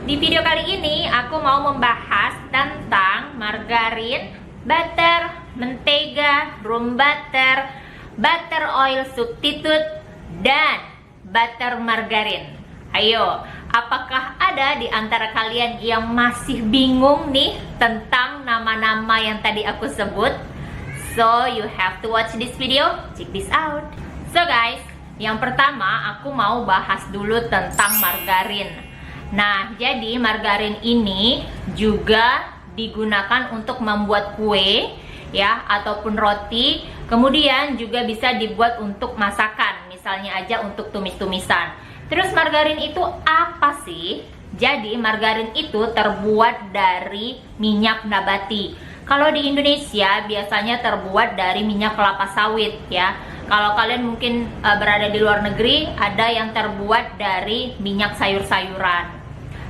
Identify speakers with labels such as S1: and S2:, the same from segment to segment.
S1: Di video kali ini aku mau membahas tentang margarin, butter, mentega, room butter, butter oil substitute, dan butter margarin. Ayo, apakah ada di antara kalian yang masih bingung nih tentang nama-nama yang tadi aku sebut? So, you have to watch this video. Check this out. So guys, yang pertama aku mau bahas dulu tentang margarin. Nah, jadi margarin ini juga digunakan untuk membuat kue ya, ataupun roti. Kemudian juga bisa dibuat untuk masakan, misalnya aja untuk tumis-tumisan. Terus margarin itu apa sih? Jadi margarin itu terbuat dari minyak nabati. Kalau di Indonesia biasanya terbuat dari minyak kelapa sawit ya. Kalau kalian mungkin berada di luar negeri, ada yang terbuat dari minyak sayur-sayuran.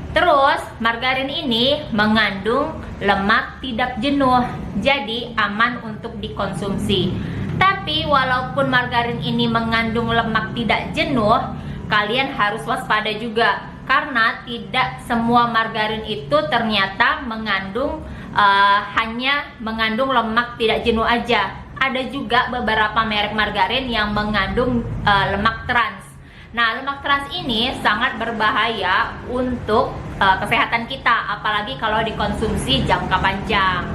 S1: Terus margarin ini mengandung lemak tidak jenuh, jadi aman untuk dikonsumsi. Tapi walaupun margarin ini mengandung lemak tidak jenuh, kalian harus waspada juga, karena tidak semua margarin itu ternyata mengandung hanya mengandung lemak tidak jenuh aja. Ada juga beberapa merek margarin yang mengandung lemak trans. Nah, lemak trans ini sangat berbahaya untuk kesehatan kita, apalagi kalau dikonsumsi jangka panjang.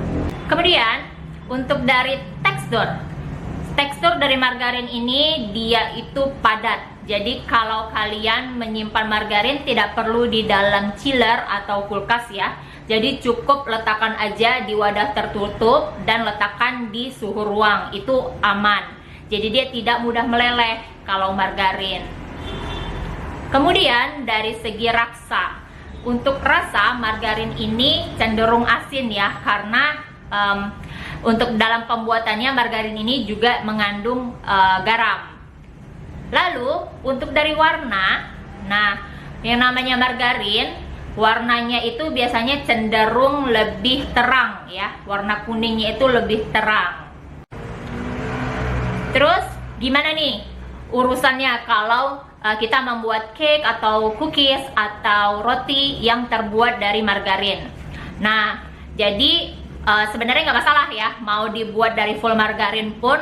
S1: Kemudian, untuk dari tekstur dari margarin ini dia itu padat. Jadi kalau kalian menyimpan margarin tidak perlu di dalam chiller atau kulkas ya. Jadi cukup letakkan aja di wadah tertutup dan letakkan di suhu ruang, itu aman. Jadi dia tidak mudah meleleh kalau margarin. Kemudian dari segi rasa, untuk rasa margarin ini cenderung asin ya, karena untuk dalam pembuatannya margarin ini juga mengandung garam. Lalu untuk dari warna, nah yang namanya margarin warnanya itu biasanya cenderung lebih terang ya, warna kuningnya itu lebih terang. Terus gimana nih urusannya kalau kita membuat cake atau cookies atau roti yang terbuat dari margarin? Nah, jadi sebenarnya nggak masalah ya, mau dibuat dari full margarin pun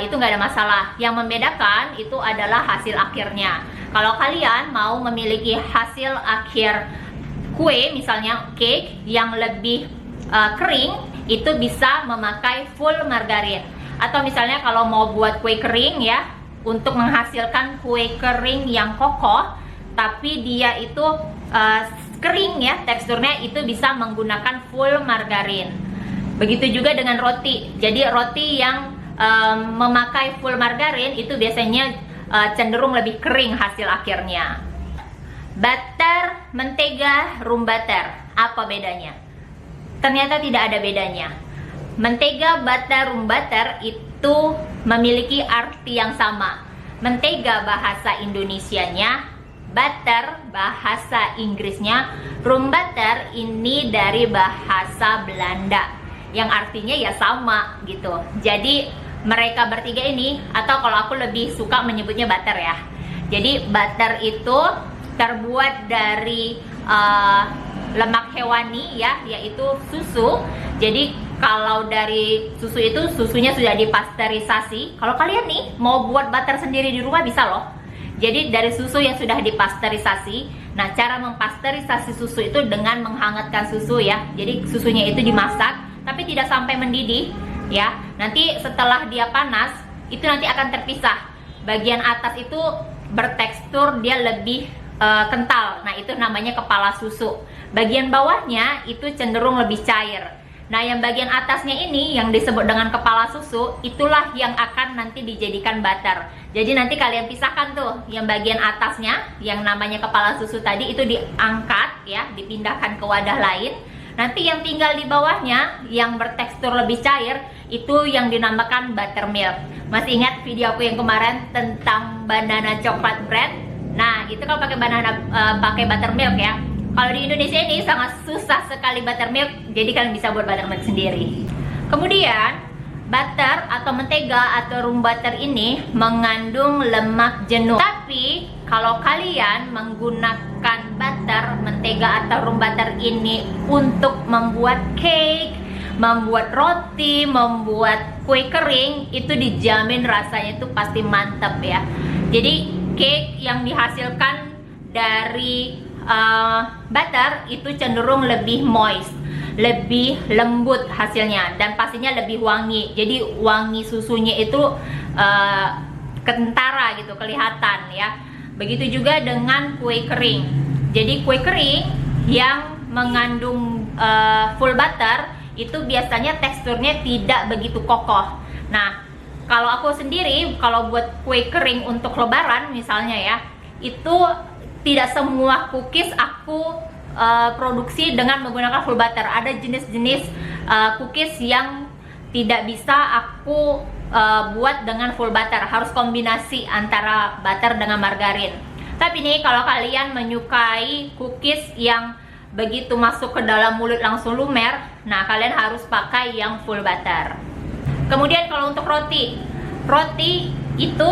S1: itu nggak ada masalah. Yang membedakan itu adalah hasil akhirnya. Kalau kalian mau memiliki hasil akhir kue, misalnya cake yang lebih kering, itu bisa memakai full margarin. Atau misalnya kalau mau buat kue kering ya, untuk menghasilkan kue kering yang kokoh tapi dia itu kering ya teksturnya, itu bisa menggunakan full margarin. Begitu juga dengan roti. Jadi roti yang memakai full margarin itu biasanya cenderung lebih kering hasil akhirnya. Butter, mentega, room butter, apa bedanya? Ternyata tidak ada bedanya. Mentega, butter, room butter itu memiliki arti yang sama. Mentega bahasa Indonesianya, butter bahasa Inggrisnya, room butter ini dari bahasa Belanda yang artinya ya sama gitu. Jadi mereka bertiga ini, atau kalau aku lebih suka menyebutnya butter ya. Jadi butter itu terbuat dari lemak hewani ya, yaitu susu. Jadi kalau dari susu itu, susunya sudah dipasteurisasi. Kalau kalian nih mau buat butter sendiri di rumah bisa loh. Jadi dari susu yang sudah dipasteurisasi. Nah, cara mempasteurisasi susu itu dengan menghangatkan susu ya. Jadi susunya itu dimasak tapi tidak sampai mendidih ya. Nanti setelah dia panas, itu nanti akan terpisah. Bagian atas itu bertekstur dia lebih kental. Nah, itu namanya kepala susu. Bagian bawahnya itu cenderung lebih cair. Nah, yang bagian atasnya ini yang disebut dengan kepala susu, itulah yang akan nanti dijadikan butter. Jadi nanti kalian pisahkan tuh, yang bagian atasnya yang namanya kepala susu tadi itu diangkat ya, dipindahkan ke wadah lain. Nanti yang tinggal di bawahnya yang bertekstur lebih cair itu yang dinamakan buttermilk. Masih ingat video aku yang kemarin tentang banana coklat bread? Nah, itu kalau pakai buttermilk ya. Kalau di Indonesia ini sangat susah sekali buttermilk, jadi kalian bisa buat buttermilk sendiri. Kemudian butter atau mentega atau room butter ini mengandung lemak jenuh. Tapi kalau kalian menggunakan menggunakan butter, mentega atau room butter ini untuk membuat cake, membuat roti, membuat kue kering, itu dijamin rasanya itu pasti mantap ya. Jadi cake yang dihasilkan dari butter itu cenderung lebih moist, lebih lembut hasilnya, dan pastinya lebih wangi. Jadi wangi susunya itu kentara gitu, kelihatan ya. Begitu juga dengan kue kering. Jadi kue kering yang mengandung full butter itu biasanya teksturnya tidak begitu kokoh. Nah, kalau aku sendiri, kalau buat kue kering untuk lebaran misalnya ya, itu tidak semua cookies aku produksi dengan menggunakan full butter. Ada jenis-jenis cookies yang tidak bisa aku buat dengan full butter, harus kombinasi antara butter dengan margarin. Tapi nih, kalau kalian menyukai cookies yang begitu masuk ke dalam mulut langsung lumer, nah kalian harus pakai yang full butter. Kemudian kalau untuk roti itu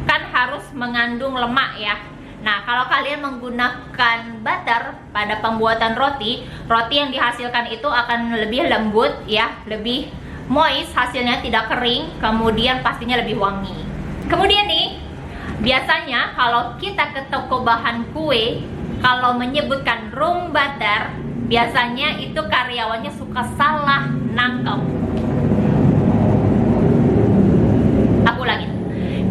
S1: kan harus mengandung lemak ya. Nah, kalau kalian menggunakan butter pada pembuatan roti yang dihasilkan itu akan lebih lembut ya, lebih moist, hasilnya tidak kering, kemudian pastinya lebih wangi. Kemudian nih, biasanya kalau kita ke toko bahan kue, kalau menyebutkan room butter, biasanya itu karyawannya suka salah nangkep. Aku ulangi.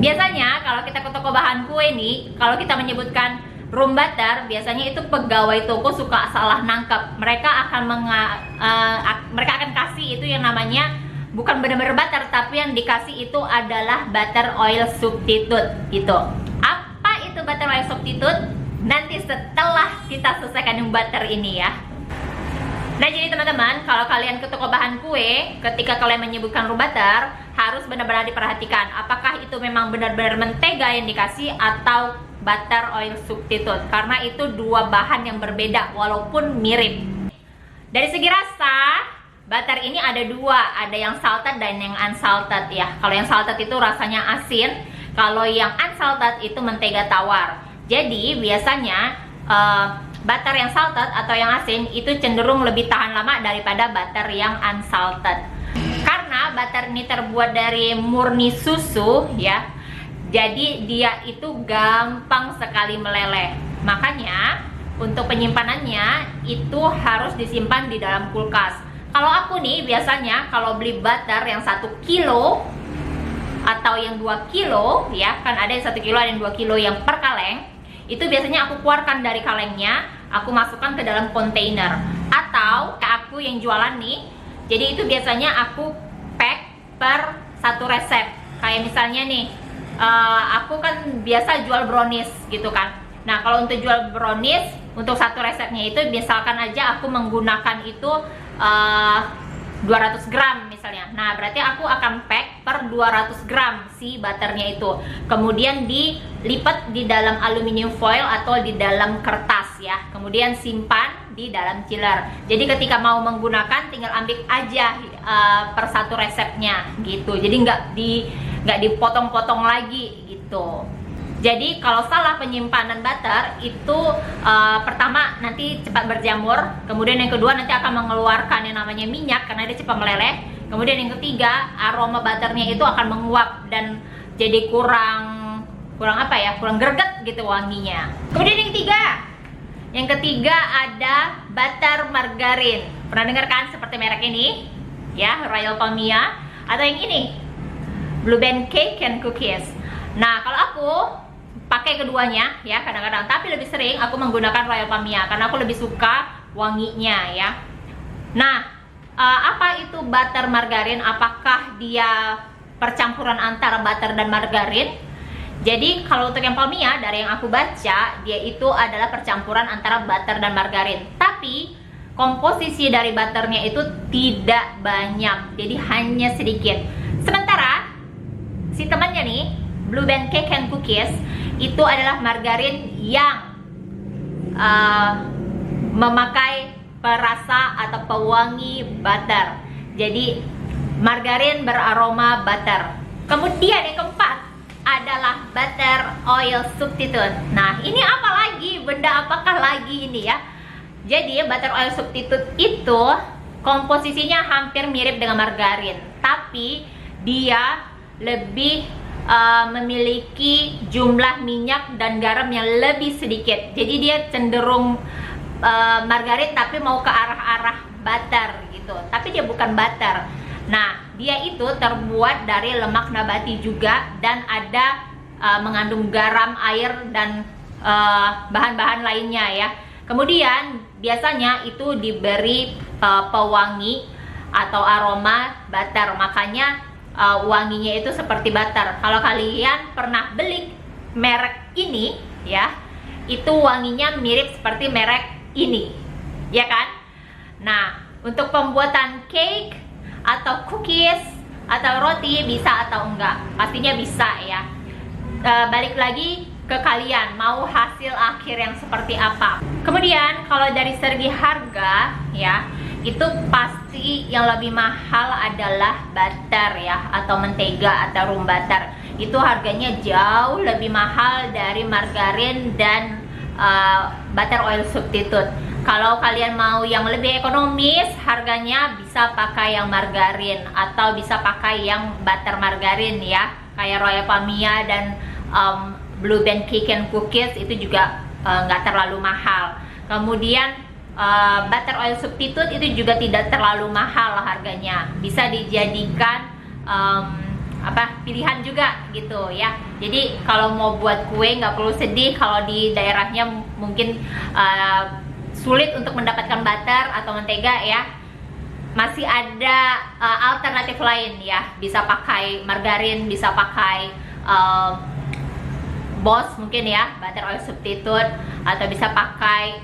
S1: Biasanya kalau kita ke toko bahan kue nih, kalau kita menyebutkan room butter, biasanya itu pegawai toko suka salah nangkep. Mereka akan kasih itu yang namanya bukan benar-benar butter, tapi yang dikasih itu adalah butter oil substitute gitu. Apa itu butter oil substitute? Nanti setelah kita selesaikan yang butter ini ya. Nah, jadi teman-teman, kalau kalian ke toko bahan kue, ketika kalian menyebutkan room butter, harus benar-benar diperhatikan apakah itu memang benar-benar mentega yang dikasih atau butter oil substitute, karena itu dua bahan yang berbeda walaupun mirip. Dari segi rasa, butter ini ada dua, ada yang salted dan yang unsalted ya. Kalau yang salted itu rasanya asin, kalau yang unsalted itu mentega tawar. Jadi biasanya butter yang salted atau yang asin itu cenderung lebih tahan lama daripada butter yang unsalted. Karena butter ini terbuat dari murni susu ya, jadi dia itu gampang sekali meleleh. Makanya untuk penyimpanannya itu harus disimpan di dalam kulkas. Kalau aku nih biasanya kalau beli butter yang 1 kilo atau yang 2 kilo ya, kan ada yang 1 kilo ada yang 2 kilo yang per kaleng, itu biasanya aku keluarkan dari kalengnya, aku masukkan ke dalam kontainer. Atau kayak aku yang jualan nih, jadi itu biasanya aku pack per satu resep. Kayak misalnya nih, aku kan biasa jual brownies gitu kan. Nah, kalau untuk jual brownies, untuk satu resepnya itu misalkan aja aku menggunakan itu 200 gram misalnya. Nah, berarti aku akan pack per 200 gram si butternya itu. Kemudian dilipat di dalam aluminium foil atau di dalam kertas ya. Kemudian simpan di dalam chiller. Jadi ketika mau menggunakan tinggal ambil aja per satu resepnya gitu. Jadi nggak dipotong-potong lagi gitu. Jadi kalau salah penyimpanan butter itu pertama nanti cepat berjamur, kemudian yang kedua nanti akan mengeluarkan yang namanya minyak karena dia cepat meleleh. Kemudian yang ketiga, aroma butternya itu akan menguap dan jadi kurang apa ya? Kurang greget gitu wanginya. Kemudian yang ketiga ada butter margarin. Pernah dengar kan seperti merek ini? Ya, Royal Palmia, atau yang ini Blue Band Cake and Cookies. Nah, kalau aku pakai keduanya ya kadang-kadang, tapi lebih sering aku menggunakan Royal Palmia karena aku lebih suka wanginya ya. Nah, apa itu butter margarin? Apakah dia percampuran antara butter dan margarin? Jadi kalau untuk yang Palmia, dari yang aku baca, dia itu adalah percampuran antara butter dan margarin. Tapi komposisi dari butternya itu tidak banyak, jadi hanya sedikit. Sementara si temannya nih, Blue Band Cake and Cookies, itu adalah margarin yang memakai perasa atau pewangi butter. Jadi margarin beraroma butter. Kemudian yang keempat adalah butter oil substitute. Nah, ini apa lagi? Bunda apakah lagi ini ya? Jadi butter oil substitute itu komposisinya hampir mirip dengan margarin, tapi dia lebih memiliki jumlah minyak dan garam yang lebih sedikit. Jadi dia cenderung margarin tapi mau ke arah-arah butter gitu. Tapi dia bukan butter. Nah, dia itu terbuat dari lemak nabati juga dan ada mengandung garam, air dan bahan-bahan lainnya ya. Kemudian biasanya itu diberi pewangi atau aroma butter, makanya wanginya itu seperti butter. Kalau kalian pernah beli merek ini ya, itu wanginya mirip seperti merek ini, ya kan? Nah, untuk pembuatan cake atau cookies atau roti bisa atau enggak? Pastinya bisa ya. Balik lagi ke kalian mau hasil akhir yang seperti apa. Kemudian kalau dari segi harga ya, itu pasti yang lebih mahal adalah butter ya, atau mentega atau room butter. Itu harganya jauh lebih mahal dari margarin dan butter oil substitute. Kalau kalian mau yang lebih ekonomis, harganya bisa pakai yang margarin atau bisa pakai yang butter margarin ya, kayak Royal Pamia dan Blue Band Cake and Cookies itu juga nggak terlalu mahal. Kemudian butter oil substitute itu juga tidak terlalu mahal harganya, bisa dijadikan pilihan juga gitu ya. Jadi kalau mau buat kue nggak perlu sedih kalau di daerahnya mungkin sulit untuk mendapatkan butter atau mentega ya. Masih ada alternatif lain ya, bisa pakai margarin, bisa pakai Boss mungkin ya, butter oil substitute, atau bisa pakai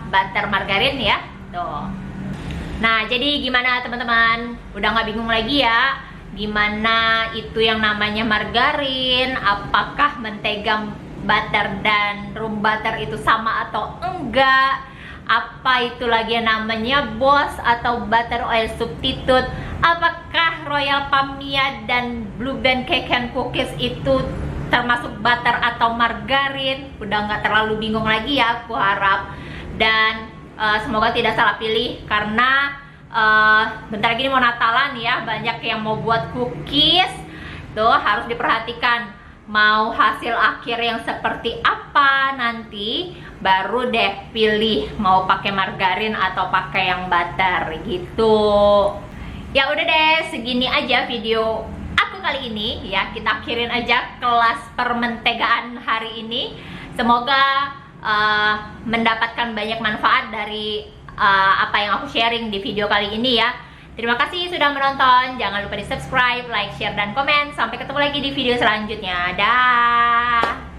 S1: butter margarin ya tuh. Nah, jadi gimana teman-teman? Udah nggak bingung lagi ya gimana itu yang namanya margarin, apakah mentega butter dan room butter itu sama atau enggak, apa itu lagi yang namanya Boss atau butter oil substitute, apakah Royal Pamia dan Blue Band Cake and Cookies itu termasuk butter atau margarin. Udah nggak terlalu bingung lagi ya, aku harap. Dan semoga tidak salah pilih, karena bentar lagi mau Natalan ya, banyak yang mau buat cookies tuh, harus diperhatikan mau hasil akhir yang seperti apa nanti, baru deh pilih mau pakai margarin atau pakai yang butter gitu. Ya udah deh, segini aja video aku kali ini ya. Kita akhirin aja kelas permentegaan hari ini. Semoga mendapatkan banyak manfaat dari apa yang aku sharing di video kali ini ya. Terima kasih sudah menonton. Jangan lupa di subscribe, like, share, dan komen. Sampai ketemu lagi di video selanjutnya. Dah.